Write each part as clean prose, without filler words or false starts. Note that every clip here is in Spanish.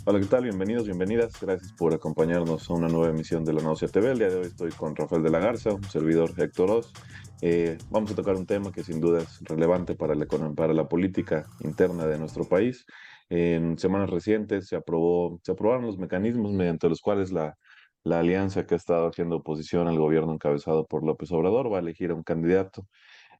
Hola, ¿qué tal? Bienvenidos, bienvenidas. Gracias por acompañarnos a una nueva emisión de La Náusea TV. El día de hoy estoy con Rafael de la Garza, un servidor Héctor Oz. Vamos a tocar un tema que sin duda es relevante para para la política interna de nuestro país. En semanas recientes se aprobaron los mecanismos mediante los cuales la alianza que ha estado haciendo oposición al gobierno encabezado por López Obrador va a elegir a un candidato.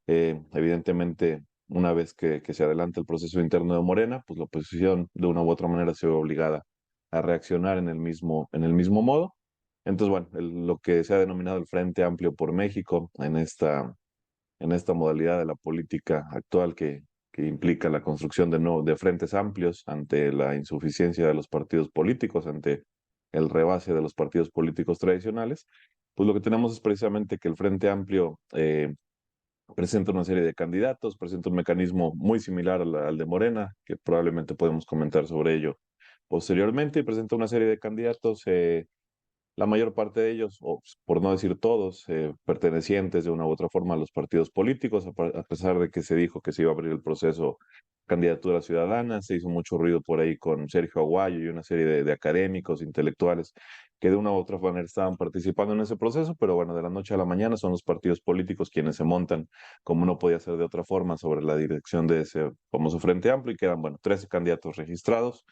Evidentemente, una vez que se adelanta el proceso interno de Morena, pues la oposición de una u otra manera se ve obligada a reaccionar en el mismo modo. Entonces, bueno, lo que se ha denominado el Frente Amplio por México en esta modalidad de la política actual que implica la construcción de frentes amplios ante la insuficiencia de los partidos políticos, ante el rebase de los partidos políticos tradicionales, pues lo que tenemos es precisamente que el Frente Amplio presenta una serie de candidatos, presenta un mecanismo muy similar al de Morena, que probablemente podemos comentar sobre ello posteriormente, y presenta una serie de candidatos, la mayor parte de ellos, o por no decir todos, pertenecientes de una u otra forma a los partidos políticos, a pesar de que se dijo que se iba a abrir el proceso candidatura ciudadana, se hizo mucho ruido por ahí con Sergio Aguayo y una serie de académicos, intelectuales, que de una u otra manera estaban participando en ese proceso, pero bueno, de la noche a la mañana son los partidos políticos quienes se montan, como no podía ser de otra forma, sobre la dirección de ese famoso Frente Amplio, y quedan, bueno, 13 candidatos registrados.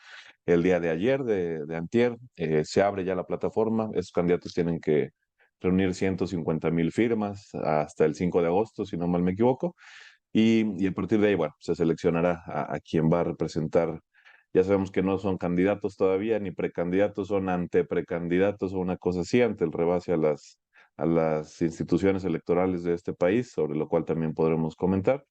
El día de ayer, de antier, se abre ya la plataforma. Esos candidatos tienen que reunir 150,000 firmas hasta el 5 de agosto, si no mal me equivoco. Y a partir de ahí, bueno, se seleccionará a quien va a representar. Ya sabemos que no son candidatos todavía, ni precandidatos, son anteprecandidatos o una cosa así, ante el rebase a las instituciones electorales de este país, sobre lo cual también podremos comentar.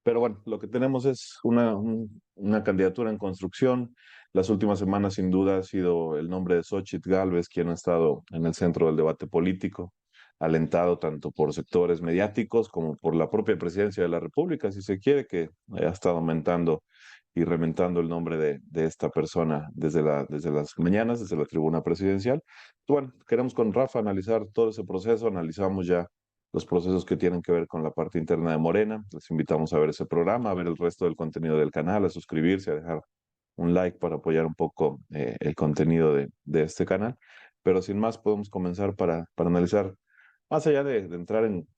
Pero bueno, lo que tenemos es una candidatura en construcción. Las últimas semanas, sin duda, ha sido el nombre de Xóchitl Gálvez, quien ha estado en el centro del debate político, alentado tanto por sectores mediáticos como por la propia presidencia de la República, si se quiere, que ha estado aumentando y reventando el nombre de esta persona desde las mañanas, desde la tribuna presidencial. Bueno, queremos con Rafa analizar todo ese proceso, analizamos ya los procesos que tienen que ver con la parte interna de Morena. Les invitamos a ver ese programa, a ver el resto del contenido del canal, a suscribirse, a dejar un like para apoyar un poco el contenido de este canal. Pero sin más, podemos comenzar para analizar, más allá de entrar en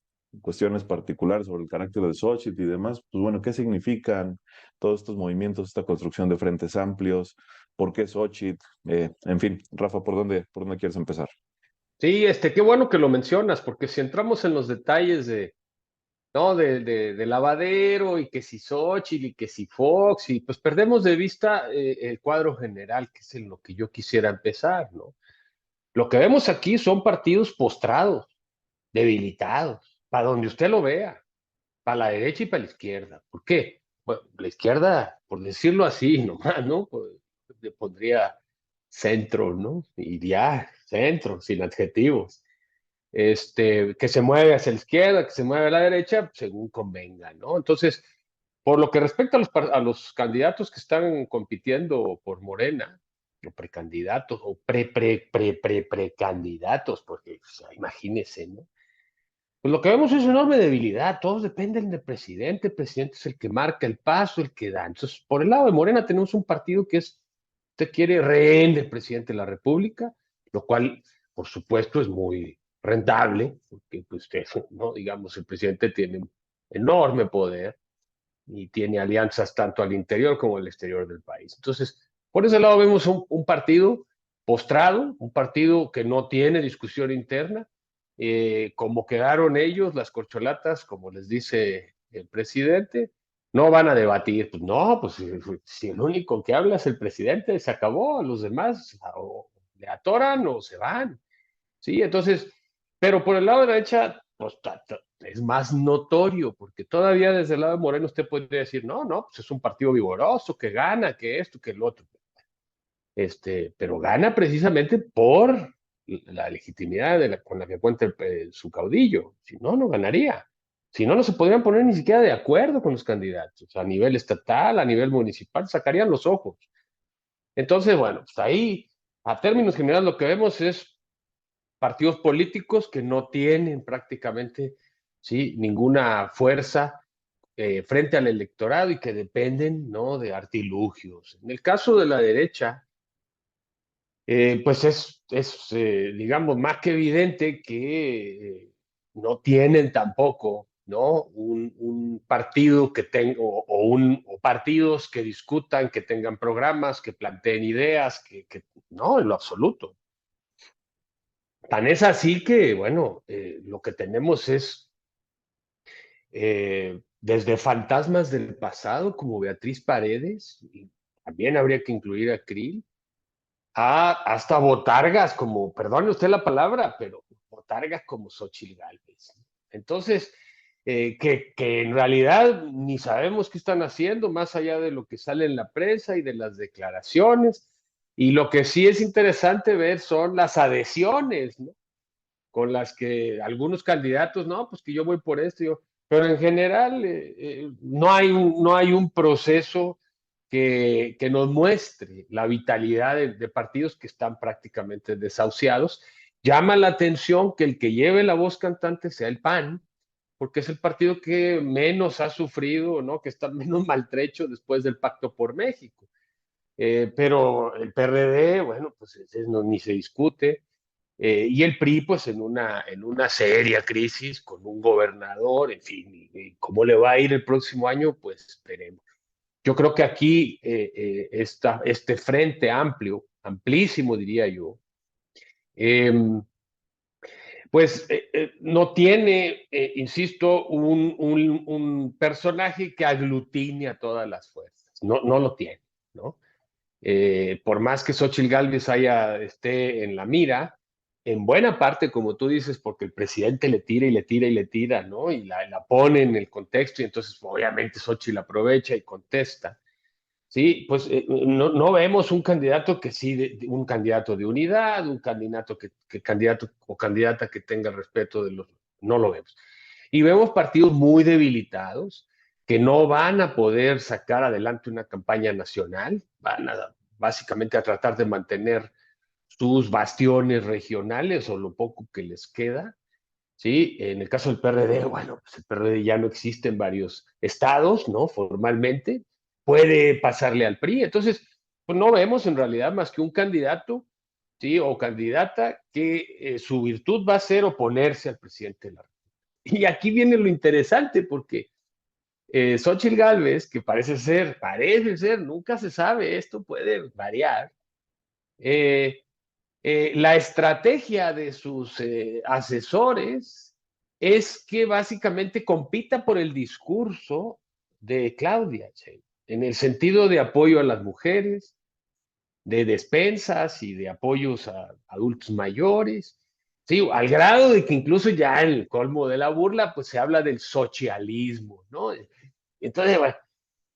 cuestiones particulares sobre el carácter de Xochitl y demás, pues bueno, ¿qué significan todos estos movimientos, esta construcción de frentes amplios? ¿Por qué Xochitl? En fin, Rafa, por dónde quieres empezar? Sí, qué bueno que lo mencionas, porque si entramos en los detalles ¿no? De lavadero y que si Xochitl y que si Fox, y pues perdemos de vista el cuadro general, que es en lo que yo quisiera empezar, ¿no? Lo que vemos aquí son partidos postrados, debilitados, para donde usted lo vea, para la derecha y para la izquierda. ¿Por qué? Bueno, la izquierda, por decirlo así, nomás, ¿no? Pues, le pondría centro, ¿no? Y ya, centro, sin adjetivos que se mueve hacia la izquierda, que se mueve a la derecha, según convenga, ¿no? Entonces, por lo que respecta a los candidatos que están compitiendo por Morena, o precandidatos, o precandidatos, porque o sea, imagínense, ¿no? Pues lo que vemos es enorme debilidad, todos dependen del presidente, el presidente es el que marca el paso, el que da. Entonces, por el lado de Morena tenemos un partido que es, usted quiere, rehén del presidente de la República, lo cual, por supuesto, es muy rentable, porque pues, usted, ¿no? Digamos, el presidente tiene un enorme poder y tiene alianzas tanto al interior como al exterior del país. Entonces, por ese lado vemos un partido postrado, un partido que no tiene discusión interna, como quedaron ellos, las corcholatas, como les dice el presidente, no van a debatir. Pues no, pues si el único que habla es el presidente, se acabó, los demás o le atoran o se van. Sí, entonces, pero por el lado de la derecha, pues es más notorio, porque todavía desde el lado de Moreno usted podría decir, no, no, pues es un partido vigoroso, que gana, que esto, que el otro. Pero gana precisamente por la legitimidad con la que cuenta su caudillo. Si no, no ganaría. Si no, no se podrían poner ni siquiera de acuerdo con los candidatos. A nivel estatal, a nivel municipal, sacarían los ojos. Entonces, bueno, pues ahí, a términos generales, lo que vemos es partidos políticos que no tienen prácticamente, ¿sí?, ninguna fuerza frente al electorado y que dependen, ¿no?, de artilugios. En el caso de la derecha, pues digamos, más que evidente que no tienen tampoco, ¿no? Un partido que tenga, o partidos que discutan, que tengan programas, que planteen ideas, no, en lo absoluto. Tan es así que, bueno, lo que tenemos es desde fantasmas del pasado como Beatriz Paredes, y también habría que incluir a Krill, hasta botargas como, perdone usted la palabra, pero botargas como Xochitl Gálvez. Entonces, que en realidad ni sabemos qué están haciendo, más allá de lo que sale en la prensa y de las declaraciones. Y lo que sí es interesante ver son las adhesiones, ¿no? Con las que algunos candidatos, no, pues que yo voy por esto, pero en general no hay un proceso que nos muestre la vitalidad de partidos que están prácticamente desahuciados. Llama la atención que el que lleve la voz cantante sea el PAN, porque es el partido que menos ha sufrido, ¿no? Que está menos maltrecho después del Pacto por México. Pero el PRD, bueno, pues ni se discute. Y el PRI, pues en una seria crisis con un gobernador, en fin, y cómo le va a ir el próximo año, pues esperemos. Yo creo que aquí este frente amplio, amplísimo diría yo, eh, pues no tiene, insisto, un personaje que aglutine a todas las fuerzas. No, no lo tiene, ¿no? Por más que Xochitl Gálvez esté en la mira, en buena parte, como tú dices, porque el presidente le tira y le tira y le tira, ¿no? Y la pone en el contexto y entonces obviamente Xochitl aprovecha y contesta. Sí, pues no vemos un candidato que sí, un candidato de unidad, un candidato candidato o candidata que tenga el respeto de los, no lo vemos. Y vemos partidos muy debilitados que no van a poder sacar adelante una campaña nacional, van a básicamente a tratar de mantener sus bastiones regionales o lo poco que les queda. Sí, en el caso del PRD, bueno, pues el PRD ya no existe en varios estados, ¿no? Formalmente, puede pasarle al PRI. Entonces, pues no vemos en realidad más que un candidato, ¿sí? O candidata que su virtud va a ser oponerse al presidente de la República. Y aquí viene lo interesante, porque Xochitl Gálvez, que parece ser, nunca se sabe, esto puede variar, la estrategia de sus asesores es que básicamente compita por el discurso de Claudia Sheinbaum, en el sentido de apoyo a las mujeres, de despensas y de apoyos a adultos mayores, sí, al grado de que incluso ya en el colmo de la burla, pues se habla del socialismo, ¿no? Entonces, bueno,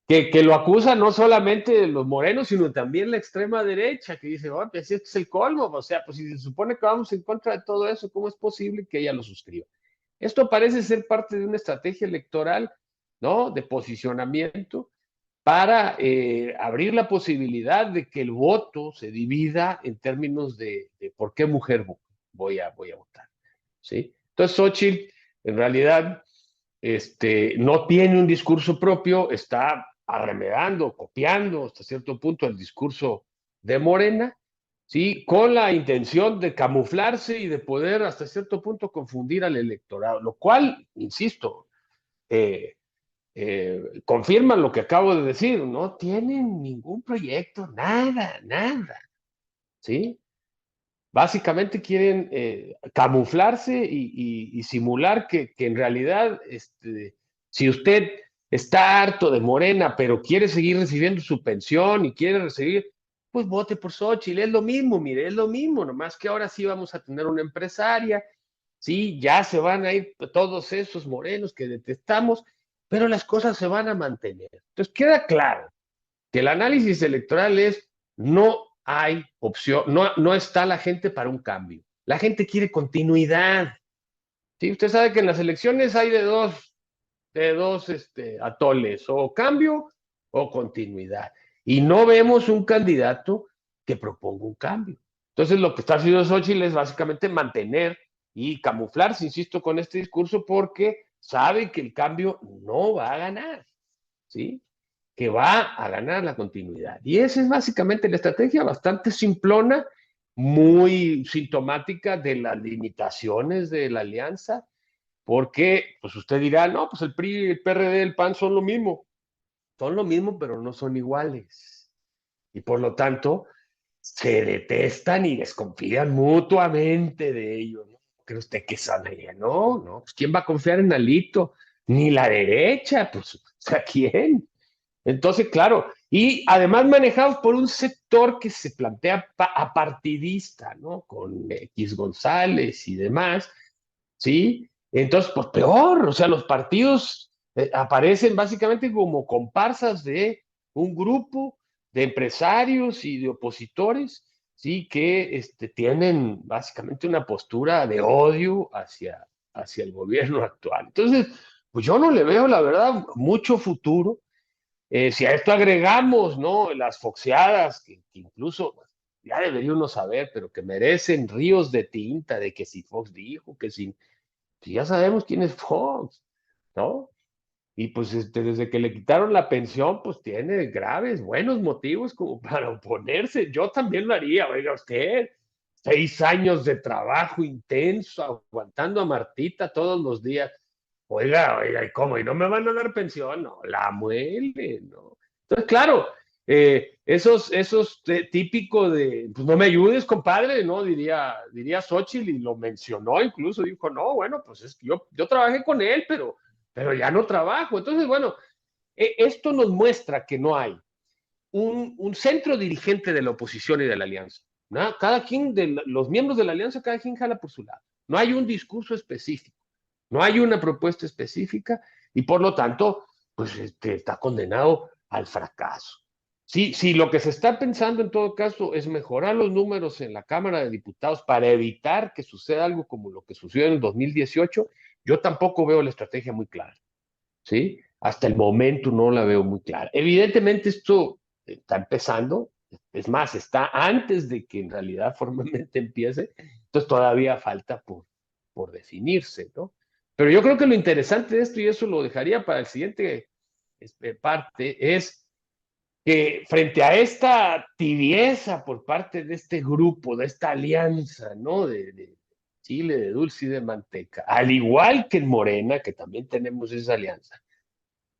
que lo acusa no solamente los morenos, sino también la extrema derecha, que dice, oh, pues este es el colmo, o sea, pues si se supone que vamos en contra de todo eso, ¿cómo es posible que ella lo suscriba? Esto parece ser parte de una estrategia electoral, ¿no? De posicionamiento para abrir la posibilidad de que el voto se divida en términos de por qué mujer voy a votar, ¿sí? Entonces, Xochitl, en realidad, no tiene un discurso propio, está arremedando, copiando hasta cierto punto el discurso de Morena, ¿sí? Con la intención de camuflarse y de poder hasta cierto punto confundir al electorado, lo cual, insisto, eh, confirma lo que acabo de decir, no tienen ningún proyecto, nada, nada, ¿sí? Básicamente quieren camuflarse y simular que en realidad, si usted está harto de Morena, pero quiere seguir recibiendo su pensión y quiere recibir, pues vote por Xochitl, es lo mismo, mire, es lo mismo, nomás que ahora sí vamos a tener una empresaria, sí, ya se van a ir todos esos morenos que detestamos, pero las cosas se van a mantener. Entonces queda claro que el análisis electoral es no hay opción, no está la gente para un cambio. La gente quiere continuidad. ¿Sí? Usted sabe que en las elecciones hay de dos atoles, o cambio o continuidad. Y no vemos un candidato que proponga un cambio. Entonces, lo que está haciendo Xochitl es básicamente mantener y camuflarse, insisto, con este discurso, porque sabe que el cambio no va a ganar, ¿sí? Que va a ganar la continuidad. Y esa es básicamente la estrategia, bastante simplona, muy sintomática de las limitaciones de la alianza, porque pues usted dirá, no, pues el PRI, el PRD, el PAN son lo mismo, pero no son iguales. Y por lo tanto, se detestan y desconfían mutuamente de ellos, ¿no? ¿Cree usted que son ella? No, no, pues ¿quién va a confiar en Alito? Ni la derecha, pues, o sea, ¿quién? Entonces, claro, y además manejados por un sector que se plantea apartidista, ¿no? Con X González y demás, ¿sí? Entonces, pues peor, o sea, los partidos aparecen básicamente como comparsas de un grupo de empresarios y de opositores, ¿sí? Que tienen básicamente una postura de odio hacia el gobierno actual. Entonces, pues yo no le veo, la verdad, mucho futuro. Si a esto agregamos, ¿no? Las foxeadas, que incluso ya debería uno saber, pero que merecen ríos de tinta, de que si Fox dijo, que si ya sabemos quién es Fox, ¿no? Y pues desde que le quitaron la pensión, pues tiene graves, buenos motivos como para oponerse. Yo también lo haría, oiga usted, 6 años de trabajo intenso, aguantando a Martita todos los días. Oiga, ¿y cómo? ¿Y no me van a dar pensión? No, la muele, ¿no? Entonces, claro, esos típico de, pues no me ayudes, compadre, ¿no? Diría Xochitl, y lo mencionó incluso, dijo, no, bueno, pues es que yo trabajé con él, pero ya no trabajo. Entonces, bueno, esto nos muestra que no hay un centro dirigente de la oposición y de la alianza. ¿No? Cada quien de los miembros de la alianza, cada quien jala por su lado. No hay un discurso específico, no hay una propuesta específica y por lo tanto, pues está condenado al fracaso. Si lo que se está pensando en todo caso es mejorar los números en la Cámara de Diputados para evitar que suceda algo como lo que sucedió en el 2018, yo tampoco veo la estrategia muy clara. ¿Sí? Hasta el momento no la veo muy clara. Evidentemente esto está empezando, es más, está antes de que en realidad formalmente empiece, entonces todavía falta por definirse, ¿no? Pero yo creo que lo interesante de esto, y eso lo dejaría para el siguiente parte, es que frente a esta tibieza por parte de este grupo, de esta alianza, ¿no? De Chile, de dulce y de manteca, al igual que en Morena, que también tenemos esa alianza,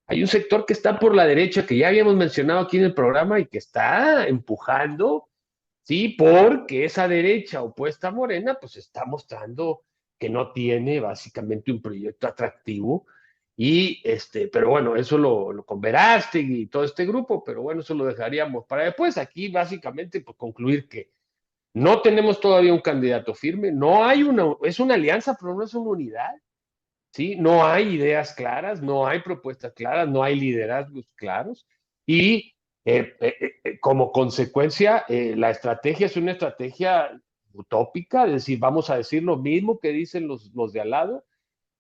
hay un sector que está por la derecha, que ya habíamos mencionado aquí en el programa y que está empujando, sí, porque esa derecha opuesta a Morena, pues está mostrando que no tiene básicamente un proyecto atractivo. Y pero bueno, eso lo con Verástegui y todo este grupo, pero bueno, eso lo dejaríamos para después. Aquí básicamente, pues concluir que no tenemos todavía un candidato firme, no hay es una alianza, pero no es una unidad. ¿Sí? No hay ideas claras, no hay propuestas claras, no hay liderazgos claros y como consecuencia la estrategia es una estrategia utópica, es decir, vamos a decir lo mismo que dicen los de al lado,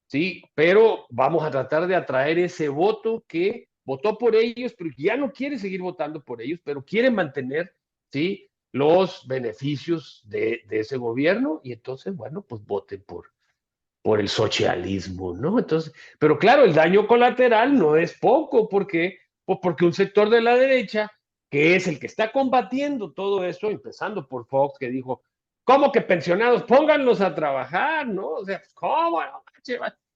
¿sí? Pero vamos a tratar de atraer ese voto que votó por ellos, pero ya no quiere seguir votando por ellos, pero quiere mantener, ¿sí? Los beneficios de ese gobierno y entonces, bueno, pues voten por el socialismo, ¿no? Entonces, pero claro, el daño colateral no es poco, porque, pues porque un sector de la derecha, que es el que está combatiendo todo eso, empezando por Fox, que dijo, ¿cómo que pensionados? Pónganlos a trabajar, ¿no? O sea, ¿cómo?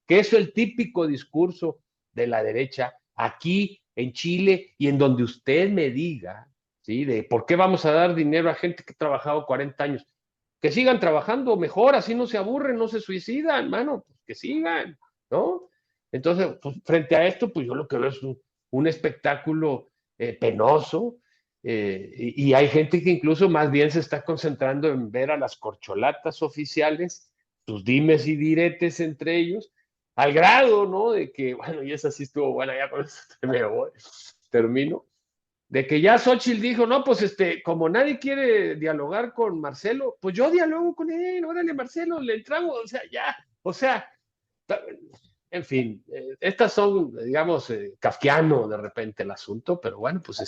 Que eso es el típico discurso de la derecha aquí en Chile y en donde usted me diga, ¿sí? De por qué vamos a dar dinero a gente que ha trabajado 40 años que sigan trabajando mejor, así no se aburren, no se suicidan, mano, pues que sigan, ¿no? Entonces, pues, frente a esto, pues yo lo que veo es un espectáculo penoso y hay gente que incluso más bien se está concentrando en ver a las corcholatas oficiales, sus dimes y diretes entre ellos, al grado, ¿no? De que, bueno, y esa sí estuvo buena, ya con eso me voy, termino, de que ya Xochitl dijo, no, pues como nadie quiere dialogar con Marcelo, pues yo dialogo con él, órale Marcelo, le entramos, o sea, ya, o sea, en fin, estas son, digamos, kafkiano de repente el asunto, pero bueno, pues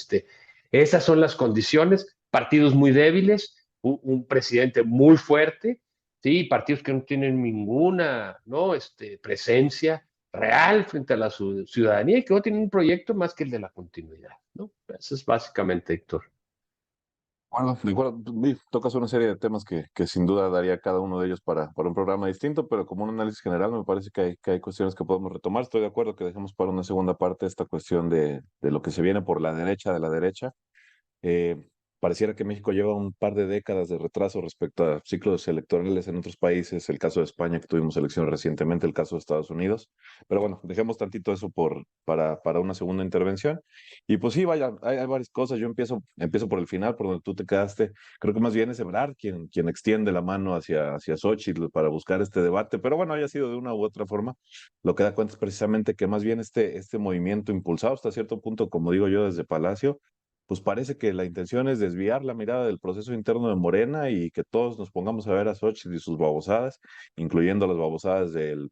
esas son las condiciones, partidos muy débiles, un presidente muy fuerte, sí, partidos que no tienen ninguna, ¿no? Presencia real frente a la ciudadanía y que no tienen un proyecto más que el de la continuidad, ¿no? Eso es básicamente, Héctor. Bueno, de acuerdo, tocas una serie de temas que sin duda daría cada uno de ellos para un programa distinto, pero como un análisis general me parece que hay cuestiones que podemos retomar. Estoy de acuerdo que dejemos para una segunda parte esta cuestión de lo que se viene por la derecha de la derecha. Eh, Pareciera que México lleva un par de décadas de retraso respecto a ciclos electorales en otros países, el caso de España, que tuvimos elecciones recientemente, el caso de Estados Unidos. Pero bueno, dejemos tantito eso para una segunda intervención. Y pues sí, vaya, hay varias cosas. Yo empiezo por el final, por donde tú te quedaste. Creo que más bien es Ebrard quien extiende la mano hacia Xochitl para buscar este debate. Pero bueno, haya sido de una u otra forma, lo que da cuenta es precisamente que más bien este movimiento impulsado hasta cierto punto, como digo yo, desde Palacio, pues parece que la intención es desviar la mirada del proceso interno de Morena y que todos nos pongamos a ver a Xochitl y sus babosadas, incluyendo las babosadas no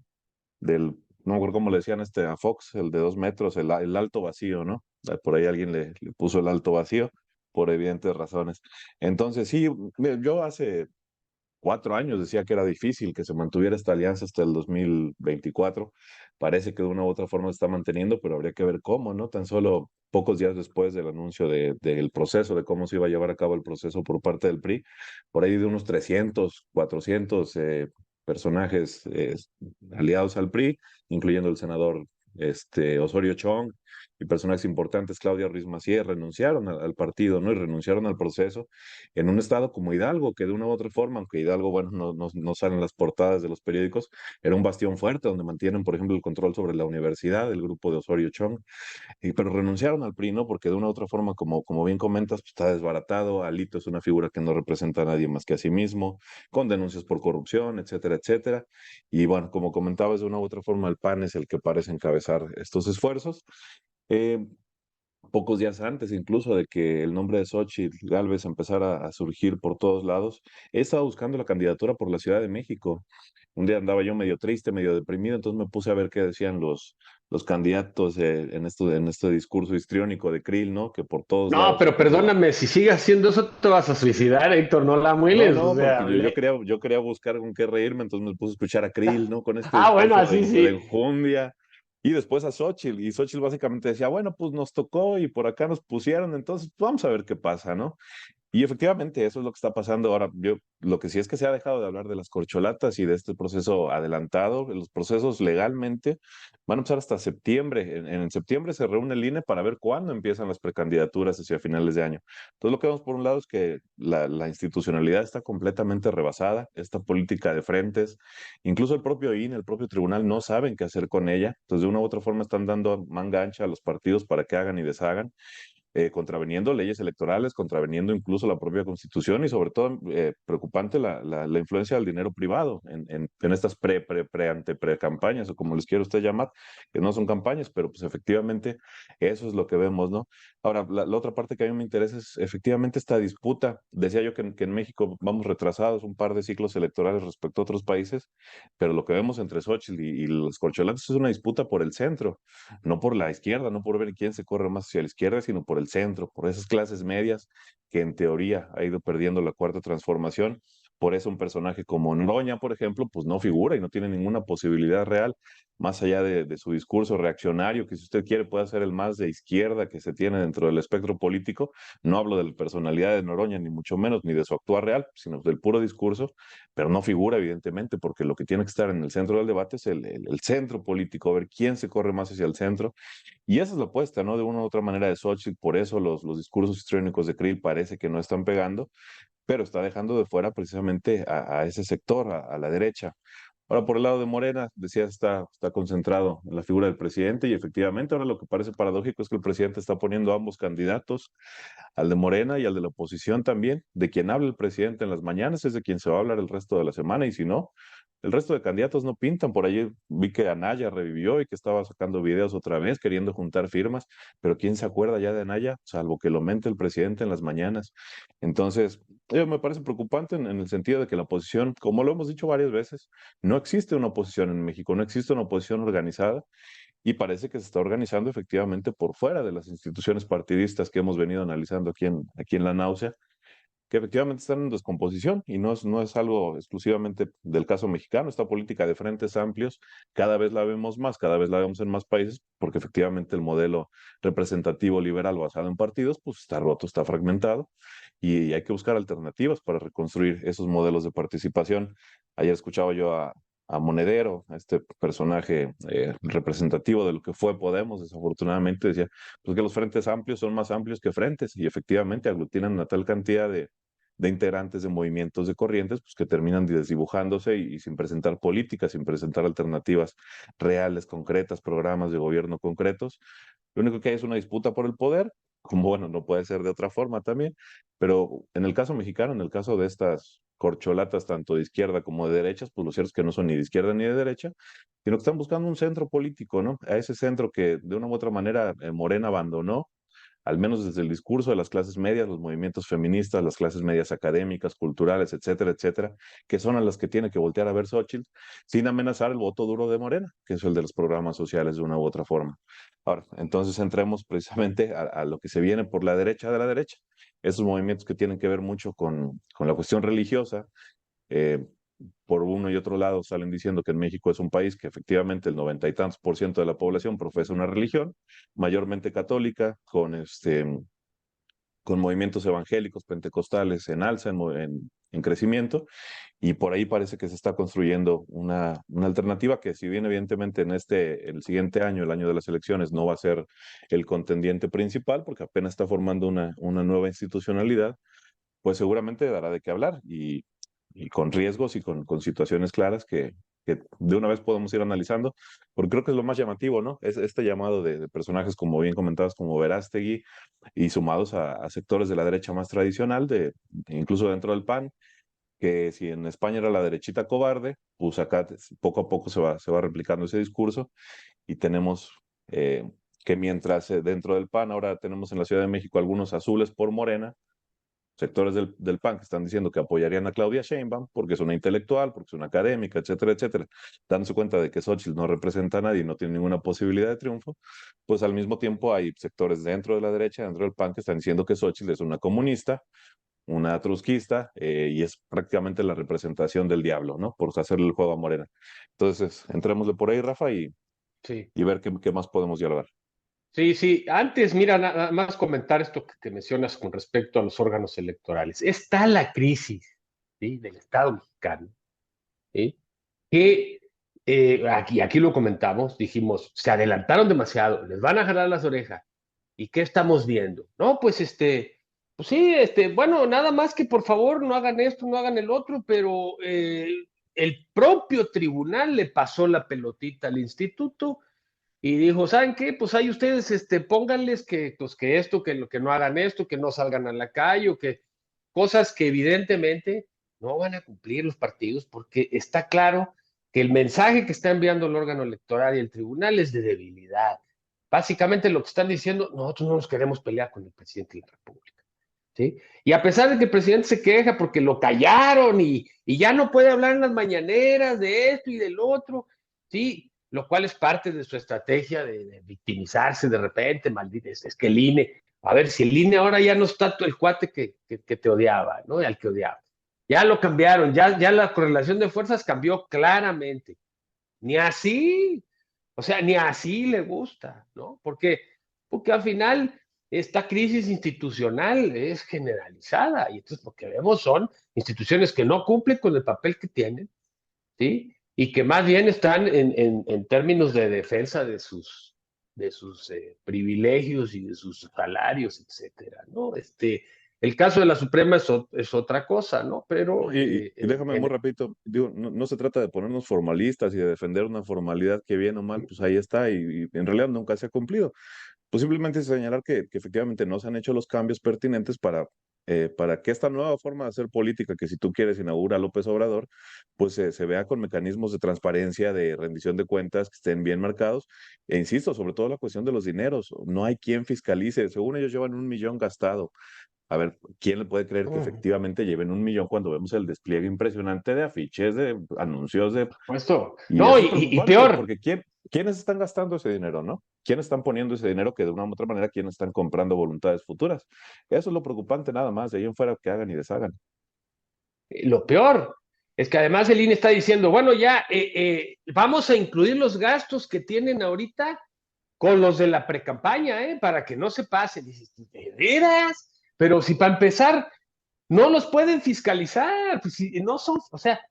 me acuerdo cómo le decían a Fox, el de 2 metros, el alto vacío, ¿no? Por ahí alguien le puso el alto vacío, por evidentes razones. Entonces, sí, mira, yo hace 4 años decía que era difícil que se mantuviera esta alianza hasta el 2024. Parece que de una u otra forma se está manteniendo, pero habría que ver cómo, ¿no? Tan solo pocos días después del anuncio del proceso, de cómo se iba a llevar a cabo el proceso por parte del PRI, por ahí de unos 300, 400 personajes aliados al PRI, incluyendo el senador Osorio Chong y personajes importantes, Claudia Ruiz Massieu, renunciaron al partido, ¿no? Y renunciaron al proceso en un estado como Hidalgo, que de una u otra forma, aunque Hidalgo, bueno, no salen las portadas de los periódicicos, era un bastión fuerte donde mantienen, por ejemplo, el control sobre la universidad, el grupo de Osorio Chong, pero renunciaron al PRI, ¿no? Porque de una u otra forma, como bien comentas, pues, está desbaratado, Alito es una figura que no representa a nadie más que a sí mismo, con denuncias por corrupción, etcétera, etcétera, y bueno, como comentabas, de una u otra forma, el PAN es el que parece encabezar estos esfuerzos. Eh, Pocos días antes incluso de que el nombre de Xochitl Gálvez empezara a surgir por todos lados, he estado buscando la candidatura por la Ciudad de México. Un día andaba yo medio triste, medio deprimido, entonces me puse a ver qué decían los candidatos en este discurso histriónico de Krill, ¿no? Que por todos No, lados pero empezaba. perdóname, si sigues haciendo eso te vas a suicidar, Héctor, no la No, mueles, o no, porque sea, yo quería buscar con qué reírme, entonces me puse a escuchar a Krill, ¿no? Con este Bueno, discurso así de sí. enjundia, y después a Xochitl, y Xochitl básicamente decía, bueno, pues nos tocó y por acá nos pusieron, entonces pues, vamos a ver qué pasa, ¿no? Y efectivamente, eso es lo que está pasando ahora. Lo que sí es que se ha dejado de hablar de las corcholatas y de este proceso adelantado. Los procesos legalmente van a empezar hasta septiembre. En septiembre se reúne el INE para ver cuándo empiezan las precandidaturas hacia finales de año. Entonces, lo que vemos por un lado es que la institucionalidad está completamente rebasada, esta política de frentes, incluso el propio INE, el propio tribunal no saben qué hacer con ella. Entonces, de una u otra forma están dando manga ancha a los partidos para que hagan y deshagan, contraveniendo leyes electorales, contraveniendo incluso la propia Constitución y sobre todo preocupante la influencia del dinero privado en estas pre-campañas o como les quiera usted llamar, que no son campañas, pero pues efectivamente eso es lo que vemos, ¿no? Ahora, la otra parte que a mí me interesa es efectivamente esta disputa. Decía yo que en México vamos retrasados un par de ciclos electorales respecto a otros países, pero lo que vemos entre Xochitl y los corcholates es una disputa por el centro, no por la izquierda, no por ver quién se corre más hacia la izquierda, sino por el centro, por esas clases medias que en teoría ha ido perdiendo la cuarta transformación. Por eso un personaje como Noroña, por ejemplo, pues no figura y no tiene ninguna posibilidad real, más allá de su discurso reaccionario, que si usted quiere puede ser el más de izquierda que se tiene dentro del espectro político. No hablo de la personalidad de Noroña, ni mucho menos, ni de su actuar real, sino del puro discurso, pero no figura evidentemente, porque lo que tiene que estar en el centro del debate es el centro político, ver quién se corre más hacia el centro, y esa es la apuesta, ¿no? De una u otra manera de Xochitl, por eso los discursos histriónicos de Krill parece que no están pegando, pero está dejando de fuera precisamente a ese sector, a la derecha. Ahora, por el lado de Morena, decía, está concentrado en la figura del presidente y efectivamente ahora lo que parece paradójico es que el presidente está poniendo a ambos candidatos, al de Morena y al de la oposición también. De quien habla el presidente en las mañanas es de quien se va a hablar el resto de la semana y si no, el resto de candidatos no pintan. Por ahí vi que Anaya revivió y que estaba sacando videos otra vez queriendo juntar firmas, pero ¿quién se acuerda ya de Anaya? Salvo que lo mente el presidente en las mañanas. Entonces, me parece preocupante en el sentido de que la oposición, como lo hemos dicho varias veces, no existe una oposición en México, no existe una oposición organizada y parece que se está organizando efectivamente por fuera de las instituciones partidistas que hemos venido analizando aquí en La Náusea. que efectivamente están en descomposición y no es algo exclusivamente del caso mexicano. Esta política de frentes amplios cada vez la vemos más, cada vez la vemos en más países, porque efectivamente el modelo representativo liberal basado en partidos, pues está roto, está fragmentado y hay que buscar alternativas para reconstruir esos modelos de participación. Ayer escuchaba yo a Monedero, a este personaje representativo de lo que fue Podemos, desafortunadamente decía, pues que los frentes amplios son más amplios que frentes y efectivamente aglutinan una tal cantidad de integrantes de movimientos de corrientes, pues que terminan desdibujándose y sin presentar políticas, sin presentar alternativas reales, concretas, programas de gobierno concretos. Lo único que hay es una disputa por el poder, como bueno, no puede ser de otra forma también, pero en el caso mexicano, en el caso de estas corcholatas tanto de izquierda como de derechas, pues lo cierto es que no son ni de izquierda ni de derecha, sino que están buscando un centro político, ¿no? A ese centro que de una u otra manera Morena abandonó, al menos desde el discurso de las clases medias, los movimientos feministas, las clases medias académicas, culturales, etcétera, etcétera, que son a las que tiene que voltear a ver Xochitl, sin amenazar el voto duro de Morena, que es el de los programas sociales de una u otra forma. Ahora, entonces entremos precisamente a lo que se viene por la derecha de la derecha, esos movimientos que tienen que ver mucho con la cuestión religiosa. eh, por uno y otro lado salen diciendo que en México es un país que efectivamente el 90 y tantos % de la población profesa una religión, mayormente católica, con movimientos evangélicos, pentecostales en alza, en crecimiento, y por ahí parece que se está construyendo una alternativa que si bien evidentemente el siguiente año, el año de las elecciones, no va a ser el contendiente principal, porque apenas está formando una nueva institucionalidad, pues seguramente dará de qué hablar y con riesgos y con situaciones claras que de una vez podemos ir analizando, porque creo que es lo más llamativo, ¿no? Es este llamado de personajes, como bien comentados, como Verástegui, y sumados a sectores de la derecha más tradicional, incluso dentro del PAN, que si en España era la derechita cobarde, pues acá poco a poco se va replicando ese discurso y tenemos que mientras dentro del PAN ahora tenemos en la Ciudad de México algunos azules por Morena, sectores del PAN que están diciendo que apoyarían a Claudia Sheinbaum porque es una intelectual, porque es una académica, etcétera, etcétera, dándose cuenta de que Xochitl no representa a nadie y no tiene ninguna posibilidad de triunfo, pues al mismo tiempo hay sectores dentro de la derecha, dentro del PAN, que están diciendo que Xochitl es una comunista, una trotskista, y es prácticamente la representación del diablo, ¿no? Por hacerle el juego a Morena. Entonces, entrémosle por ahí, Rafa, Sí. y ver qué más podemos dialogar. Sí, sí. Antes, mira, nada más comentar esto que mencionas con respecto a los órganos electorales. Está la crisis, ¿sí?, del Estado mexicano, ¿sí?, que aquí lo comentamos, dijimos, se adelantaron demasiado, les van a jalar las orejas. ¿Y qué estamos viendo? No, pues pues sí, bueno, nada más que por favor no hagan esto, no hagan el otro, pero el propio tribunal le pasó la pelotita al instituto y dijo, ¿saben qué? Pues ahí ustedes pónganles que, pues, que esto, que no hagan esto, que no salgan a la calle, o que cosas que evidentemente no van a cumplir los partidos, porque está claro que el mensaje que está enviando el órgano electoral y el tribunal es de debilidad. Básicamente lo que están diciendo, nosotros no nos queremos pelear con el presidente de la República, ¿sí? Y a pesar de que el presidente se queja porque lo callaron y ya no puede hablar en las mañaneras de esto y del otro, ¿sí? Lo cual es parte de su estrategia de victimizarse de repente, maldito, es que el INE, a ver, si el INE ahora ya no está el cuate que te odiaba, ¿no? Al que odiaba. Ya lo cambiaron, ya la correlación de fuerzas cambió claramente. Ni así, o sea, ni así le gusta, ¿no? Porque al final esta crisis institucional es generalizada y entonces lo que vemos son instituciones que no cumplen con el papel que tienen, ¿sí? Y que más bien están en términos de defensa de sus privilegios y de sus salarios, etcétera, ¿no? El caso de la Suprema es otra cosa, ¿no? Pero No, y déjame muy rapidito, digo, no se trata de ponernos formalistas y de defender una formalidad que bien o mal, pues ahí está y en realidad nunca se ha cumplido. Pues simplemente señalar que efectivamente no se han hecho los cambios pertinentes para que esta nueva forma de hacer política, que si tú quieres inaugura López Obrador, pues se vea con mecanismos de transparencia, de rendición de cuentas que estén bien marcados. E insisto, sobre todo la cuestión de los dineros. No hay quien fiscalice. Según ellos llevan 1 millón gastado. A ver, ¿quién le puede creer que Mm, efectivamente lleven 1 millón cuando vemos el despliegue impresionante de afiches, de anuncios, de... puesto. Y No, eso es y preocupante, peor, porque ¿quiénes están gastando ese dinero, no? ¿Quiénes están poniendo ese dinero que de una u otra manera, quiénes están comprando voluntades futuras? Eso es lo preocupante nada más, de ahí en fuera que hagan y deshagan. lo peor es que además el INE está diciendo, bueno, ya vamos a incluir los gastos que tienen ahorita con los de la precampaña, para que no se pasen. Dices, ¿de veras? Pero si para empezar no los pueden fiscalizar, pues si no son, o sea,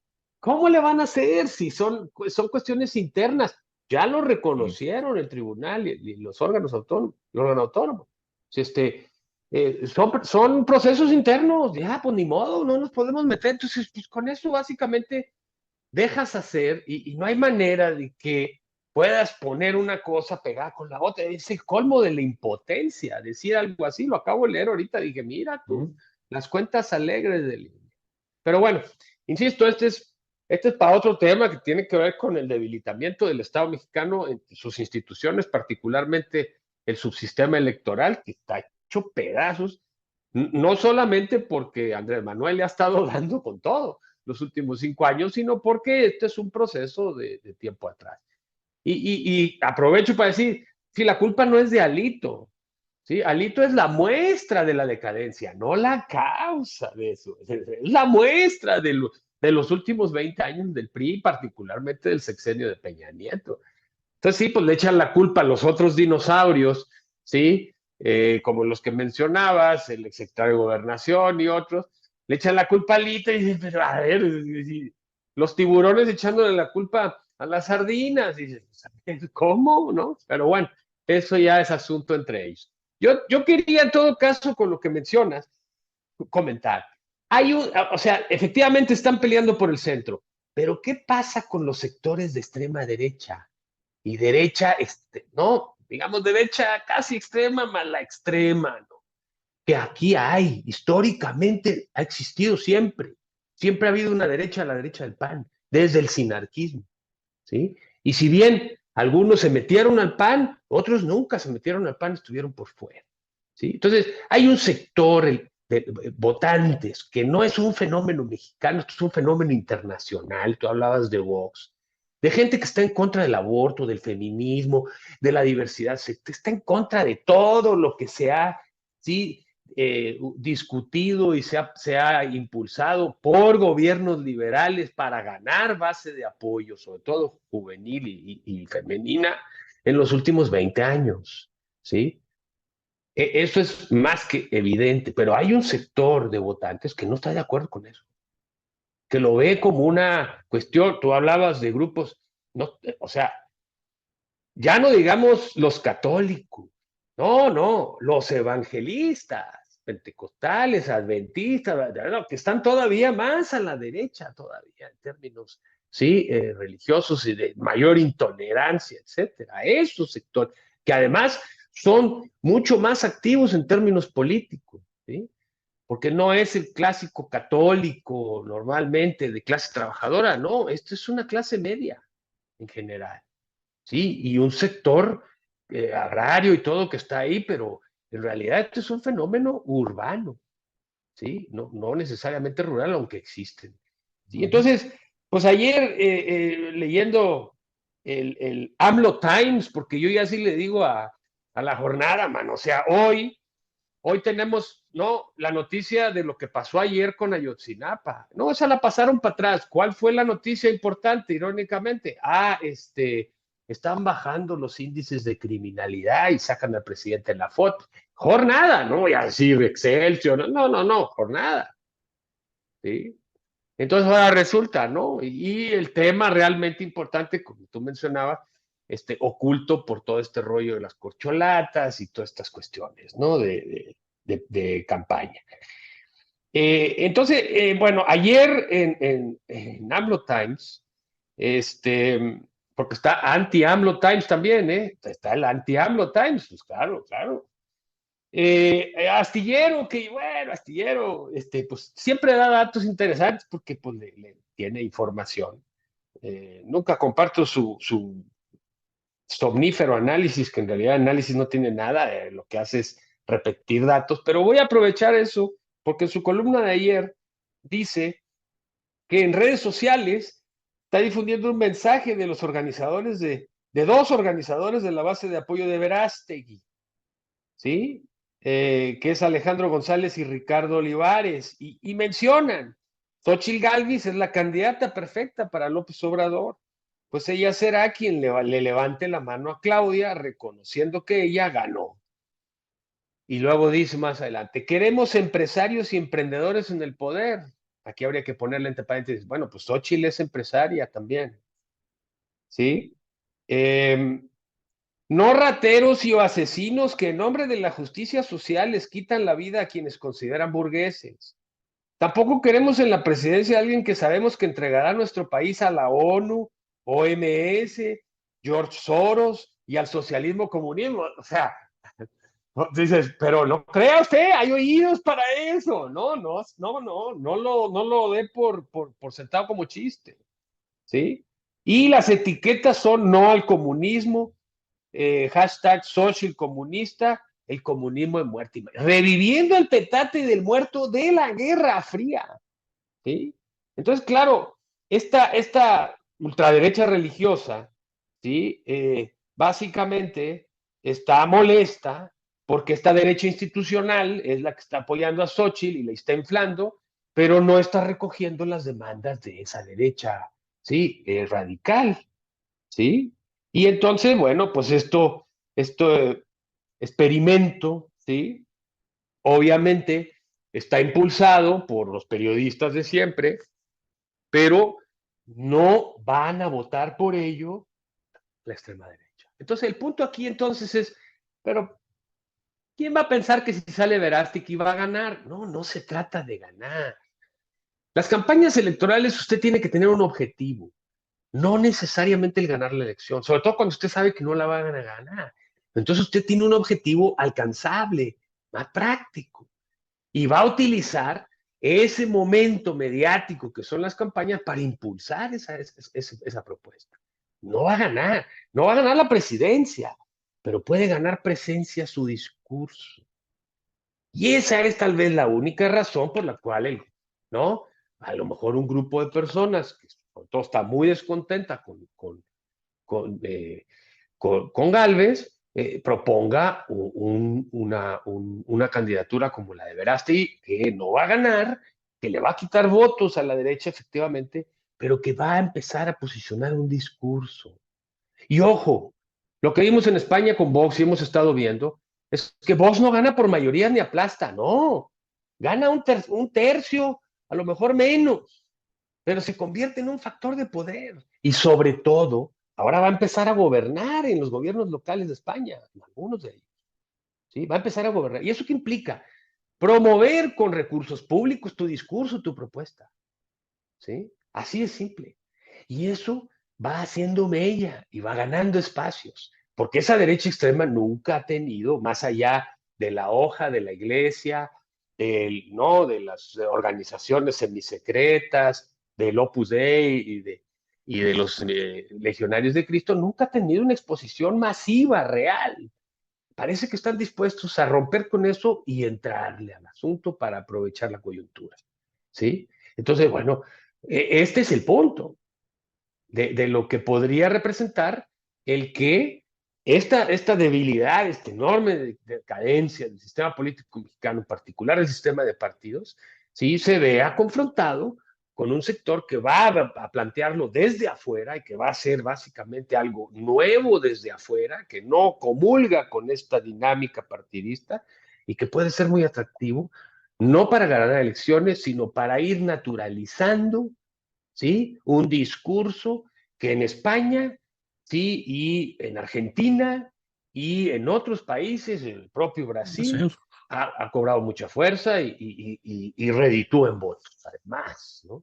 ¿cómo le van a hacer si son cuestiones internas? Ya lo Mm. reconocieron el tribunal y los órganos autónomos, el órgano autónomo. Si son procesos internos, ya, pues ni modo, no nos podemos meter. Entonces, pues con eso básicamente dejas hacer y no hay manera de que puedas poner una cosa pegada con la otra. Es el colmo de la impotencia decir algo así. Lo acabo de leer ahorita. Dije, mira tú, Mm. las cuentas alegres del INE. Pero bueno, insisto, este es para otro tema que tiene que ver con el debilitamiento del Estado mexicano en sus instituciones, particularmente el subsistema electoral, que está hecho pedazos, no solamente porque Andrés Manuel le ha estado dando con todo los últimos 5 años, sino porque este es un proceso de tiempo atrás. Y aprovecho para decir, si la culpa no es de Alito, ¿sí? Alito es la muestra de la decadencia, no la causa de eso. Es la muestra de los últimos 20 años del PRI, particularmente del sexenio de Peña Nieto. Entonces, sí, pues le echan la culpa a los otros dinosaurios, ¿sí? Como los que mencionabas, el exsecretario de Gobernación y otros, le echan la culpa a Alito y dicen, pero a ver, los tiburones echándole la culpa a las sardinas. Y dices, ¿cómo? ¿No? Pero bueno, eso ya es asunto entre ellos. Yo quería, en todo caso, con lo que mencionas, comentar. O sea, efectivamente están peleando por el centro, pero ¿qué pasa con los sectores de extrema derecha? Y derecha, no, digamos derecha casi extrema, más la extrema, ¿no? Que aquí hay, históricamente ha existido siempre. Siempre ha habido una derecha a la derecha del PAN, desde el sinarquismo, ¿sí? Y si bien algunos se metieron al PAN, otros nunca se metieron al PAN, estuvieron por fuera, ¿sí? Entonces, hay un sector de votantes que no es un fenómeno mexicano, esto es un fenómeno internacional. Tú hablabas de Vox, de gente que está en contra del aborto, del feminismo, de la diversidad, está en contra de todo lo que se ha, ¿sí? Discutido y se ha impulsado por gobiernos liberales para ganar base de apoyo, sobre todo juvenil y femenina, en los últimos 20 años, ¿sí? Eso es más que evidente, pero hay un sector de votantes que no está de acuerdo con eso, que lo ve como una cuestión. Tú hablabas de grupos, no, o sea, ya no digamos los católicos, no, los evangelistas, pentecostales, adventistas, no, que están todavía más a la derecha todavía en términos, sí, religiosos y de mayor intolerancia, etcétera. Esos sectores que además son mucho más activos en términos políticos, ¿sí? Porque no es el clásico católico normalmente de clase trabajadora, no, esto es una clase media en general. Sí, y un sector agrario y todo que está ahí, pero en realidad esto es un fenómeno urbano, ¿sí? No necesariamente rural, aunque existen. ¿Sí? Ujú. Entonces, pues ayer leyendo el AMLO Times, porque yo ya sí le digo a la jornada, mano, o sea, hoy tenemos, no, la noticia de lo que pasó ayer con Ayotzinapa. No, esa la pasaron para atrás. ¿Cuál fue la noticia importante, irónicamente? Están bajando los índices de criminalidad y sacan al presidente en la foto. Jornada, no voy a decir Excelsior, no, jornada. ¿Sí? Entonces ahora resulta, ¿no? Y el tema realmente importante, como tú mencionabas, oculto por todo este rollo de las corcholatas y todas estas cuestiones, ¿no? De campaña. Entonces, bueno, ayer en AMLO Times, porque está anti-AMLO Times también, ¿eh? Está el anti-AMLO Times, pues claro. Astillero, que bueno, Astillero, pues siempre da datos interesantes porque pues, le tiene información. Nunca comparto su somnífero análisis, que en realidad análisis no tiene nada, lo que hace es repetir datos, pero voy a aprovechar eso porque en su columna de ayer dice que en redes sociales está difundiendo un mensaje de los organizadores de dos organizadores de la base de apoyo de Verástegui, ¿sí? Que es Alejandro González y Ricardo Olivares, y mencionan, Xochitl Gálvez es la candidata perfecta para López Obrador, pues ella será quien le levante la mano a Claudia, reconociendo que ella ganó. Y luego dice más adelante, queremos empresarios y emprendedores en el poder. Aquí habría que ponerle entre paréntesis, bueno, pues Xochitl es empresaria también, ¿sí? No rateros y asesinos que en nombre de la justicia social les quitan la vida a quienes consideran burgueses. Tampoco queremos en la presidencia a alguien que sabemos que entregará nuestro país a la ONU, OMS, George Soros y al socialismo comunismo. O sea, dices, pero no crea usted, hay oídos para eso. No lo dé por sentado como chiste, ¿sí? Y las etiquetas son no al comunismo, hashtag social comunista, el comunismo de muerte, reviviendo el petate del muerto de la Guerra Fría, ¿sí? Entonces, claro, esta ultraderecha religiosa, ¿sí? Básicamente está molesta porque esta derecha institucional es la que está apoyando a Xochitl y la está inflando, pero no está recogiendo las demandas de esa derecha, ¿sí? Radical, ¿sí? Y entonces, bueno, pues esto experimento, ¿sí? Obviamente está impulsado por los periodistas de siempre, pero no van a votar por ello la extrema derecha. Entonces, el punto aquí entonces es, pero ¿quién va a pensar que si sale Verástegui va a ganar? No, no se trata de ganar. Las campañas electorales usted tiene que tener un objetivo, no necesariamente el ganar la elección, sobre todo cuando usted sabe que no la van a ganar. Entonces usted tiene un objetivo alcanzable, más práctico, y va a utilizar ese momento mediático que son las campañas para impulsar esa propuesta. No va a ganar, no va a ganar la presidencia, pero puede ganar presencia su discurso. Y esa es tal vez la única razón por la cual, ¿no? A lo mejor un grupo de personas que todo está muy descontenta con Galvez, proponga una candidatura como la de Verástegui, que no va a ganar, que le va a quitar votos a la derecha, efectivamente, pero que va a empezar a posicionar un discurso. Y ojo, lo que vimos en España con Vox y hemos estado viendo, es que Vox no gana por mayoría ni aplasta, no. Gana un tercio, a lo mejor menos, pero se convierte en un factor de poder. Y sobre todo, ahora va a empezar a gobernar en los gobiernos locales de España, en algunos de ellos. ¿Sí? Va a empezar a gobernar. ¿Y eso qué implica? Promover con recursos públicos tu discurso, tu propuesta. ¿Sí? Así es simple. Y eso va haciendo mella y va ganando espacios, porque esa derecha extrema nunca ha tenido, más allá de la hoja de la iglesia, no, de las organizaciones semisecretas, del Opus Dei y de los legionarios de Cristo, nunca ha tenido una exposición masiva, real. Parece que están dispuestos a romper con eso y entrarle al asunto para aprovechar la coyuntura. ¿Sí? Entonces, bueno, este es el punto de lo que podría representar el que esta debilidad, esta enorme decadencia del sistema político mexicano, en particular el sistema de partidos, sí se vea confrontado con un sector que va a plantearlo desde afuera y que va a ser básicamente algo nuevo desde afuera, que no comulga con esta dinámica partidista y que puede ser muy atractivo, no para ganar elecciones, sino para ir naturalizando, ¿sí? Un discurso que en España, ¿sí? Y en Argentina y en otros países, en el propio Sí. Brasil, ha cobrado mucha fuerza y reditúa en votos, además, ¿no?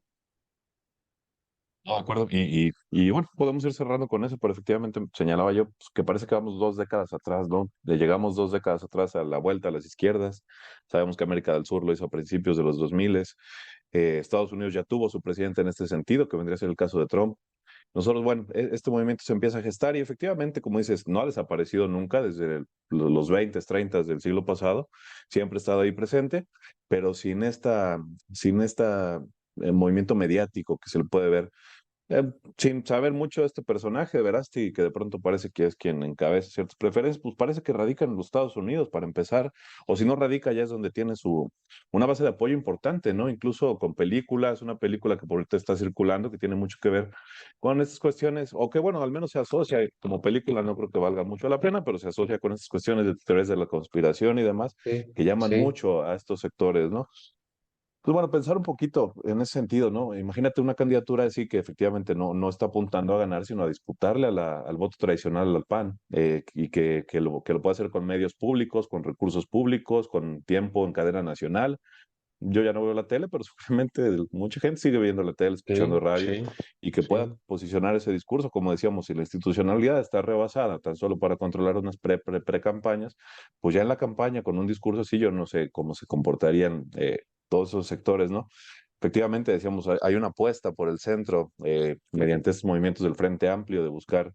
No, de acuerdo. Y bueno, podemos ir cerrando con eso, pero efectivamente señalaba yo pues, que parece que vamos 2 décadas atrás, ¿no? Le llegamos 2 décadas atrás a la vuelta a las izquierdas. Sabemos que América del Sur lo hizo a principios de los 2000. Estados Unidos ya tuvo su presidente en este sentido, que vendría a ser el caso de Trump. Nosotros, bueno, este movimiento se empieza a gestar y efectivamente, como dices, no ha desaparecido nunca desde los 20, 30 del siglo pasado, siempre ha estado ahí presente, pero sin esta movimiento mediático que se le puede ver sin saber mucho de este personaje de Verástegui, que de pronto parece que es quien encabeza ciertas preferencias, pues parece que radica en los Estados Unidos para empezar, o si no radica ya es donde tiene una base de apoyo importante, ¿no? Incluso con películas, una película que por ahorita está circulando, que tiene mucho que ver con estas cuestiones, o que bueno, al menos se asocia como película, no creo que valga mucho la pena, pero se asocia con estas cuestiones de teorías de la conspiración y demás, Sí, que llaman sí. mucho a estos sectores, ¿no? Pues bueno, pensar un poquito en ese sentido, ¿no? Imagínate una candidatura así que efectivamente no está apuntando a ganar, sino a disputarle al voto tradicional al PAN, y que lo puede hacer con medios públicos, con recursos públicos, con tiempo en cadena nacional. Yo ya no veo la tele, pero seguramente mucha gente sigue viendo la tele, escuchando Sí, radio, sí, y que pueda sí. posicionar ese discurso, como decíamos, si la institucionalidad está rebasada tan solo para controlar unas pre-campañas, pues ya en la campaña con un discurso así, yo no sé cómo se comportarían todos esos sectores, ¿no? Efectivamente, decíamos, hay una apuesta por el centro mediante estos movimientos del Frente Amplio de buscar.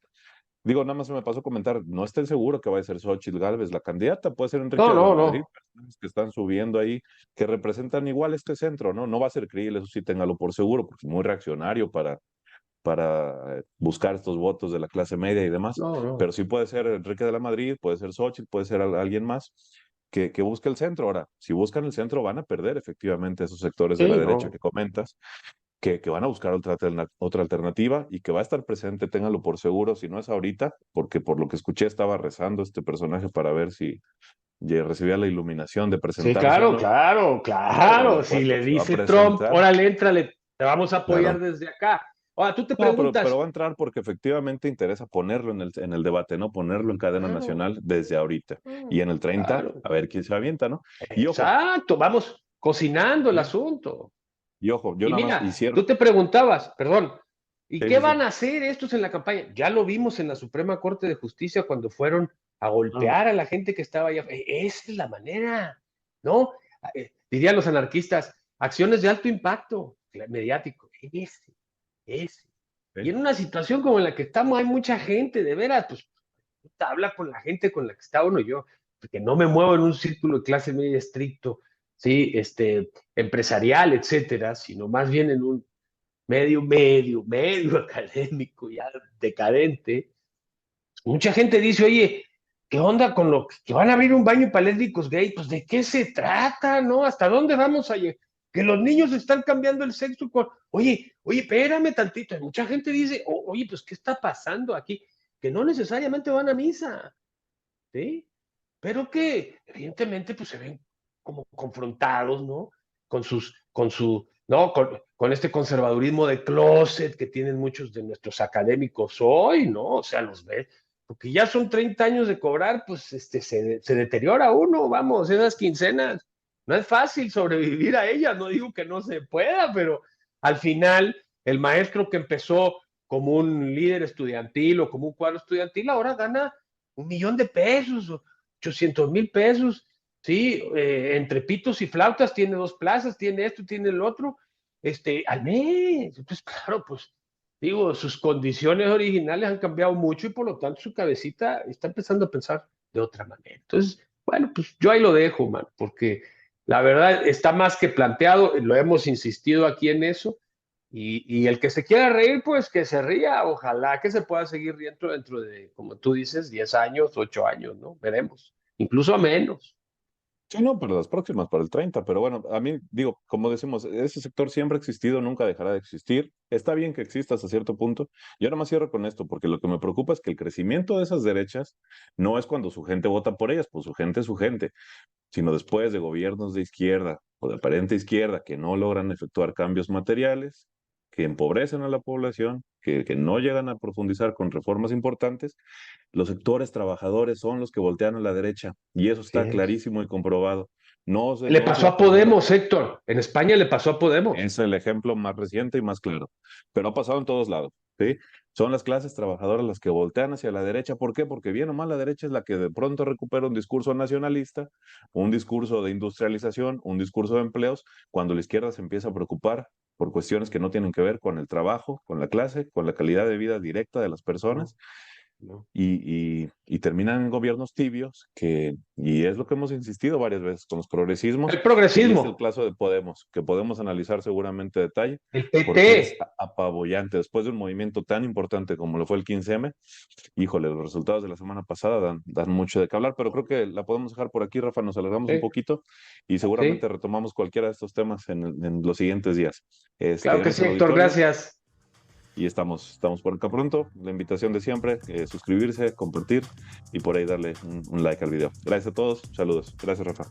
Digo, nada más me pasó a comentar, no estoy seguro que vaya a ser Xóchitl Gálvez la candidata, puede ser Enrique No, de la no, Madrid, no. personas que están subiendo ahí, que representan igual este centro, ¿no? No va a ser Krill, eso sí, téngalo por seguro, porque es muy reaccionario para buscar estos votos de la clase media y demás, No, pero no. sí puede ser Enrique de la Madrid, puede ser Xóchitl, puede ser alguien más que busque el centro. Ahora, si buscan el centro, van a perder efectivamente esos sectores de la Sí, derecha que no. comentas, que van a buscar otra alternativa y que va a estar presente, ténganlo por seguro, si no es ahorita, porque por lo que escuché estaba rezando este personaje para ver si ya recibía la iluminación de Sí, presentarse o claro, no, claro, pero por claro. Si supuesto le que va a dice Trump, presentar, órale, éntrale, te vamos a apoyar claro. desde acá. Ahora, tú te No, pero preguntas, va a entrar porque efectivamente interesa ponerlo en el debate, ¿no? Ponerlo en cadena claro, nacional desde ahorita. Y en el 30 claro, a ver quién se avienta, ¿no? Y ojo, exacto, vamos cocinando el sí, asunto. y ojo, yo Y nada más, y mira, cierro. tú te preguntabas, perdón, ¿y Sí, qué sí, sí. van a hacer estos en la campaña? Ya lo vimos en la Suprema Corte de Justicia cuando fueron a Ah, golpear a la gente que estaba allá. Esa es la manera, ¿no? Dirían los anarquistas, acciones de alto impacto mediático. Ese. Y sí. en una situación como en la que estamos, hay mucha gente, de veras, pues habla con la gente con la que está uno yo, porque no me muevo en un círculo de clase media estricto, sí, empresarial, etcétera, sino más bien en un medio académico, ya decadente. Mucha gente dice, oye, ¿qué onda con lo que van a abrir un baño para lésbicos gay? Pues de qué se trata, ¿no? ¿Hasta dónde vamos a llegar? Que los niños están cambiando el sexo con, oye, espérame tantito. Mucha gente dice, oye, pues, ¿qué está pasando aquí? Que no necesariamente van a misa, ¿sí? Pero que evidentemente pues se ven como confrontados, ¿no? ¿No? Con este conservadurismo de closet que tienen muchos de nuestros académicos hoy, ¿no? O sea, los ves, porque ya son 30 años de cobrar, pues se deteriora uno, vamos, esas quincenas. No es fácil sobrevivir a ellas, no digo que no se pueda, pero al final el maestro que empezó como un líder estudiantil o como un cuadro estudiantil ahora gana 1 millón de pesos, 800,000 pesos, ¿sí? Entre pitos y flautas tiene 2 plazas, tiene esto, tiene el otro, al mes. Entonces, claro, pues, digo, sus condiciones originales han cambiado mucho y por lo tanto su cabecita está empezando a pensar de otra manera. Entonces, bueno, pues yo ahí lo dejo, man, porque la verdad está más que planteado, lo hemos insistido aquí en eso, y el que se quiera reír, pues que se ría. Ojalá que se pueda seguir riendo dentro de, como tú dices, 10 años, 8 años, ¿no? Veremos. Incluso a menos. Sí, no, para las próximas, para el 30, pero bueno, a mí, digo, como decimos, ese sector siempre ha existido, nunca dejará de existir. Está bien que exista hasta cierto punto. Yo nada más cierro con esto, porque lo que me preocupa es que el crecimiento de esas derechas no es cuando su gente vota por ellas, pues su gente, sino después de gobiernos de izquierda o de aparente izquierda que no logran efectuar cambios materiales, que empobrecen a la población, que no llegan a profundizar con reformas importantes. Los sectores trabajadores son los que voltean a la derecha y eso Así está es. clarísimo y comprobado. Le No es pasó la a fórmula, Podemos, Héctor. En España le pasó a Podemos. es el ejemplo más reciente y más claro, pero ha pasado en todos lados, ¿sí? Son las clases trabajadoras las que voltean hacia la derecha. ¿Por qué? Porque bien o mal la derecha es la que de pronto recupera un discurso nacionalista, un discurso de industrialización, un discurso de empleos, cuando la izquierda se empieza a preocupar por cuestiones que no tienen que ver con el trabajo, con la clase, con la calidad de vida directa de las personas. ¿no? y terminan en gobiernos tibios, y es lo que hemos insistido varias veces con los progresismos, El y es el progresismo, caso de Podemos, que podemos analizar seguramente a detalle, el porque es PT. apabullante. Después de un movimiento tan importante como lo fue el 15M, híjole, los resultados de la semana pasada dan mucho de qué hablar, pero creo que la podemos dejar por aquí, Rafa, nos alargamos un Sí, poquito y seguramente sí, retomamos cualquiera de estos temas en los siguientes días. claro que Gracias sí, al Héctor, auditorio. gracias. Y estamos por acá pronto. La invitación de siempre, suscribirse, compartir y por ahí darle un like al video. Gracias a todos. Saludos. Gracias, Rafa.